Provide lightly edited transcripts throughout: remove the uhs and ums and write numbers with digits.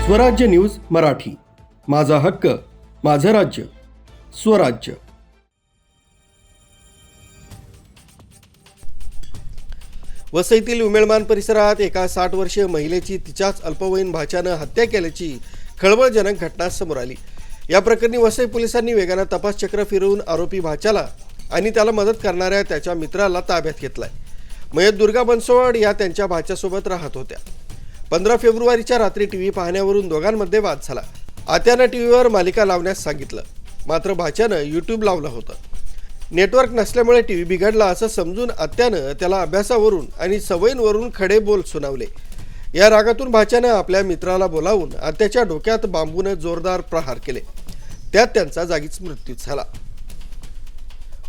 स्वराज्य न्यूज मराठी, माझा हक्क, माझं राज्य, स्वराज्य। वसईतील उमेळमान परिसरात एका 60 वर्षीय महिलेची तिच्याच अल्पवयीन भाच्यानं हत्या केल्याची खळबळजनक घटना समोर आली। या प्रकरणी वसई पोलिसांनी वेगानं तपास चक्र फिरवून आरोपी भाच्याला आणि त्याला मदत करणाऱ्या त्याच्या मित्राला ताब्यात घेतलाय। मयत दुर्गा बनसोड या त्यांच्या भाच्यासोबत राहत होत्या। 15 फेब्रुवारीच्या रात्री टीव्ही पाहण्यावरून दोघांमध्ये वाद झाला। आत्यानं टीव्हीवर मालिका लावण्यास सांगितलं, मात्र भाच्यानं यूट्यूब लावलं होतं। नेटवर्क नसल्यामुळे टीव्ही बिघडला असं समजून आत्यानं त्याला अभ्यासावरून आणि सवयींवरून खडे बोल सुनावले। या रागातून भाच्यानं आपल्या मित्राला बोलावून आत्याच्या डोक्यात बांबूने जोरदार प्रहार केले, त्यात त्यांचा जागीच मृत्यू झाला।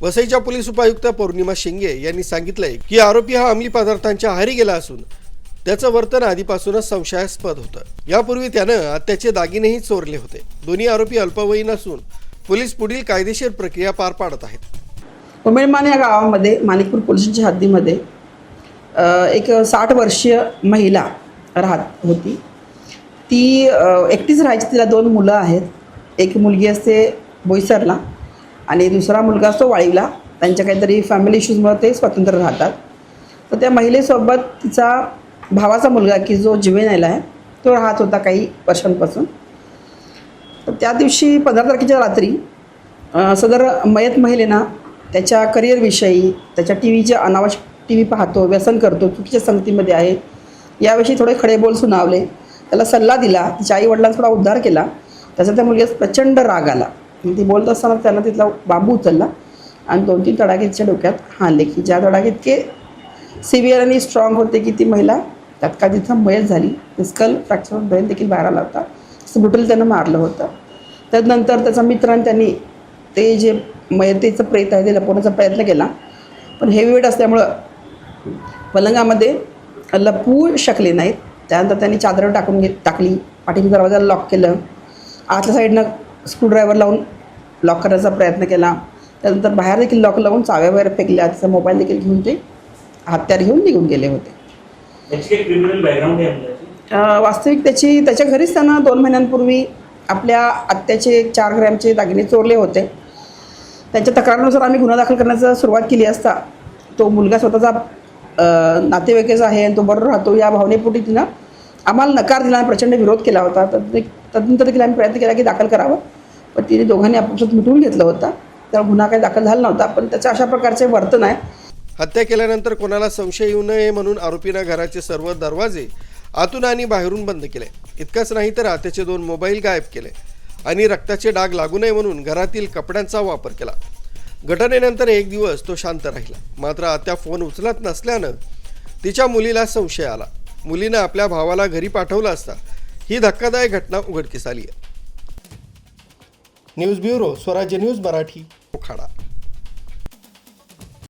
वसईच्या पोलीस उपायुक्त पौर्णिमा शिंगे यांनी सांगितलंय की आरोपी हा अंमली पदार्थांच्या आहारी गेला असून त्याचं वर्तन आधीपासूनच संशयास्पद होतं। यापूर्वी त्यानं आत्याचे दागिनेही चोरले होते। दोन्ही आरोपी अल्पवयीन असून पोलीस पुढील कायदेशीर प्रक्रिया पार पाडत आहेत। उमेळमान या गावामध्ये माणिकपूर पोलिसांच्या हद्दीमध्ये एक 60 वर्षीय महिला राहत होती। ती एकटीच राहायची। तिला 2 मुलं आहेत। एक मुलगी असते बोईसरला आणि दुसरा मुलगा असतो वाळीला। त्यांच्या काहीतरी फॅमिली इश्यूजमुळे ते स्वतंत्र राहतात। तर त्या महिलेसोबत तिचा भावाचा मुलगा की जो जुवेनाईल आहे तो राहत होता काही वर्षांपासून। तर त्या दिवशी 15 तारखेच्या रात्री सदर मयत महिलेनं त्याच्या करिअरविषयी, त्याच्या टीव्हीचे अनावश्यक टीव्ही पाहतो, व्यसन करतो, चुकीच्या संगतीमध्ये आहे, याविषयी थोडे खडेबोल सुनावले, त्याला सल्ला दिला। तिच्या आईवडिलांचा थोडा उद्धार केला। त्याचा त्या मुलग्यास प्रचंड राग आला। ती बोलत असताना त्यानं तिथला बांबू उचलला आणि 2-3 तडाखे तिच्या डोक्यात हाणले की ज्या तडाखे इतके सिव्हिअर आणि स्ट्रॉंग होते की ती महिला तात्काळ तिथं मयत झाली। स्कल फ्रॅक्चर ब्रेन देखील बाहेर आला होता। असं ब्रुटली त्यानं मारलं होतं। त्यानंतर त्याचा मित्रांनी त्यांनी ते जे मयतेचं प्रेत आहे ते लपवण्याचा प्रयत्न केला, पण हेवी वेट असल्यामुळं पलंगामध्ये लपवू शकले नाहीत। त्यानंतर त्यांनी चादर टाकली, पाठीच्या दरवाजाला लॉक केलं, आतल्या साईडनं स्क्रूड्रायव्हर लावून लॉक करण्याचा प्रयत्न केला। त्यानंतर बाहेर देखील लॉक लावून चाव्या वगैरे फेकल्या। त्याचा मोबाईल देखील घेऊन ते हत्यार घेऊन निघून गेले होते। वास्तविक त्याच्या घरीच त्यानं 2 महिन्यांपूर्वी आपल्या आत्याचे 4 ग्रॅमचे दागिने चोरले होते। त्यांच्या तक्रारीनुसार आम्ही गुन्हा दाखल करण्याचा सुरुवात केली असता तो मुलगा स्वतःचा नातेवाईकाचा आहे आणि तो बरोबर राहतो या भावनेपोटी तिनं आम्हाला नकार दिला आणि प्रचंड विरोध केला होता। तदनंतर देखील आम्ही प्रयत्न केला की दाखल करावं, पण तिने दोघांनी आपापसात मिटवून घेतलं होतं। त्यामुळे गुन्हा काही दाखल झाला नव्हता, पण त्याचं अशा प्रकारचे वर्तन आहे। हत्या केल्यानंतर कोणाला संशय येऊ नये म्हणून आरोपीनं घराचे सर्व दरवाजे आतून आणि बाहेरून बंद केले। इतकंच नाही तर आत्याचे 2 मोबाईल गायब केले आणि रक्ताचे डाग लागू नये म्हणून घरातील कपड्यांचा वापर केला। घटनेनंतर 1 दिवस तो शांत राहिला, मात्र आत्या फोन उचलत नसल्यानं तिच्या मुलीला संशय आला। मुलीनं आपल्या भावाला घरी पाठवलं असता ही धक्कादायक घटना उघडकीस आली आहे। न्यूज ब्युरो, स्वराज्य न्यूज मराठी, मोखाडा।